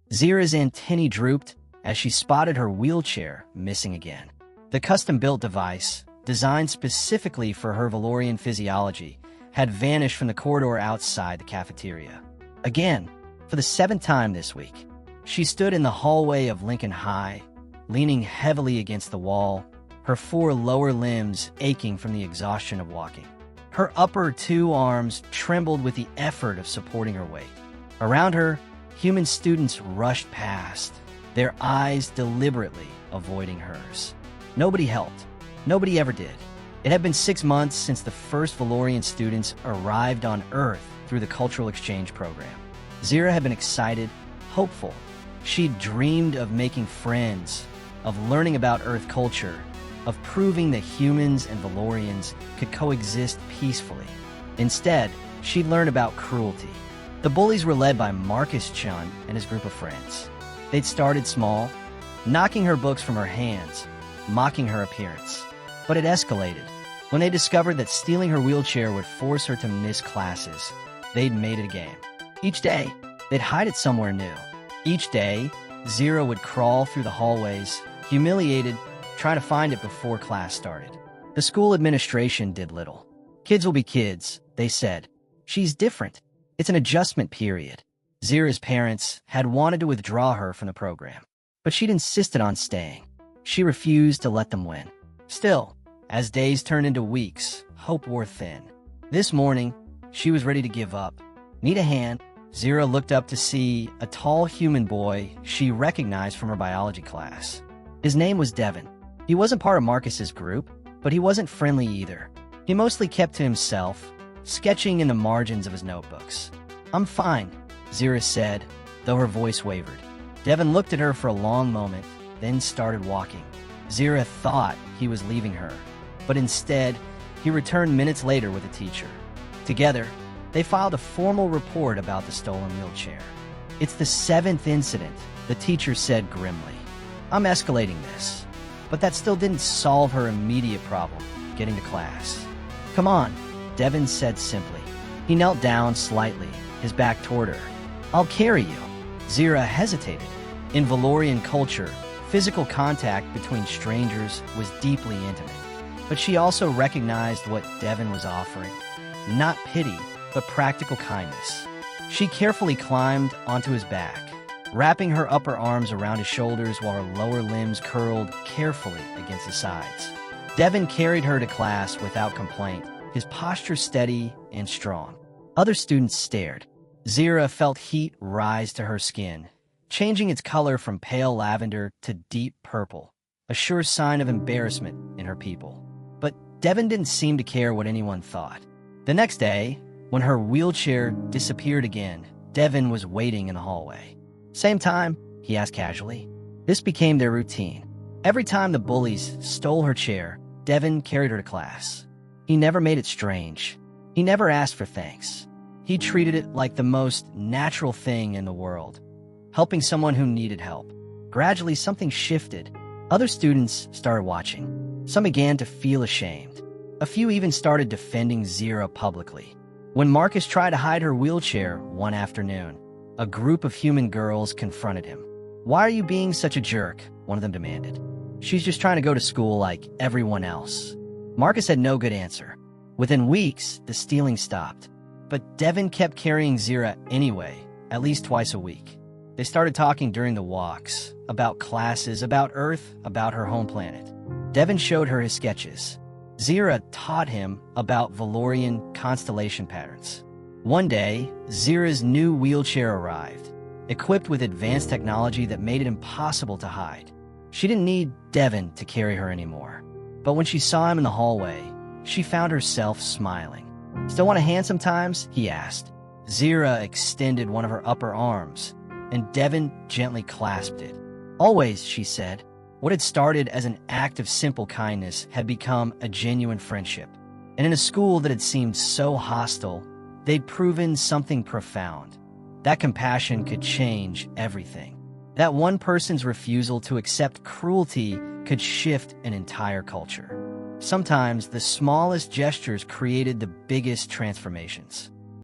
Zira's antennae drooped as she spotted her wheelchair missing again. The custom-built device, designed specifically for her Valorian physiology, had vanished from the corridor outside the cafeteria. Again, for the 7th time this week, she stood in the hallway of Lincoln High, leaning heavily against the wall, her 4 lower limbs aching from the exhaustion of walking. Her upper 2 arms trembled with the effort of supporting her weight. Around her, human students rushed past, their eyes deliberately avoiding hers. Nobody helped. Nobody ever did. It had been 6 months since the first Valorian students arrived on Earth through the cultural exchange program. Zira had been excited, hopeful. She'd dreamed of making friends, of learning about Earth culture, of proving that humans and Valorians could coexist peacefully. Instead, she'd learned about cruelty. The bullies were led by Marcus Chun and his group of friends. They'd started small, knocking her books from her hands, mocking her appearance. But it escalated. When they discovered that stealing her wheelchair would force her to miss classes, they'd made it a game. Each day, they'd hide it somewhere new. Each day, Zira would crawl through the hallways, humiliated, trying to find it before class started. The school administration did little. Kids will be kids, they said. She's different. It's an adjustment period. Zira's parents had wanted to withdraw her from the program, but she'd insisted on staying. She refused to let them win. Still, as days turned into weeks, hope wore thin. This morning, she was ready to give up. Need a hand? Zira looked up to see a tall human boy she recognized from her biology class. His name was Devin. He wasn't part of Marcus's group, but he wasn't friendly either. He mostly kept to himself, sketching in the margins of his notebooks. "I'm fine," Zira said, though her voice wavered. Devin looked at her for a long moment, then started walking. Zira thought he was leaving her, but instead, he returned minutes later with a teacher. Together, they filed a formal report about the stolen wheelchair. "It's the 7th incident," the teacher said grimly. "I'm escalating this." But that still didn't solve her immediate problem, getting to class. "Come on," Devin said simply. He knelt down slightly, his back toward her. "I'll carry you." Zira hesitated. In Valorian culture, physical contact between strangers was deeply intimate. But she also recognized what Devin was offering. Not pity, but practical kindness. She carefully climbed onto his back, wrapping her upper arms around his shoulders while her lower limbs curled carefully against his sides. Devin carried her to class without complaint, his posture steady and strong. Other students stared. Zira felt heat rise to her skin, changing its color from pale lavender to deep purple, a sure sign of embarrassment in her people. But Devin didn't seem to care what anyone thought. The next day, when her wheelchair disappeared again, Devin was waiting in the hallway. "Same time?" he asked casually. This became their routine. Every time the bullies stole her chair, Devin carried her to class. He never made it strange. He never asked for thanks. He treated it like the most natural thing in the world, helping someone who needed help. Gradually, something shifted. Other students started watching. Some began to feel ashamed. A few even started defending Zira publicly. When Marcus tried to hide her wheelchair one afternoon, a group of human girls confronted him. "Why are you being such a jerk?" one of them demanded. "She's just trying to go to school like everyone else." Marcus had no good answer. Within weeks, the stealing stopped. But Devin kept carrying Zira anyway, at least twice a week. They started talking during the walks, about classes, about Earth, about her home planet. Devin showed her his sketches. Zira taught him about Valorian constellation patterns. One day, Zira's new wheelchair arrived, equipped with advanced technology that made it impossible to hide. She didn't need Devin to carry her anymore. But when she saw him in the hallway, she found herself smiling. "Still want a hand sometimes?" he asked. Zira extended one of her upper arms, and Devin gently clasped it. "Always," she said. What had started as an act of simple kindness had become a genuine friendship. And in a school that had seemed so hostile, they'd proven something profound. That compassion could change everything. That one person's refusal to accept cruelty could shift an entire culture. Sometimes the smallest gestures created the biggest transformations.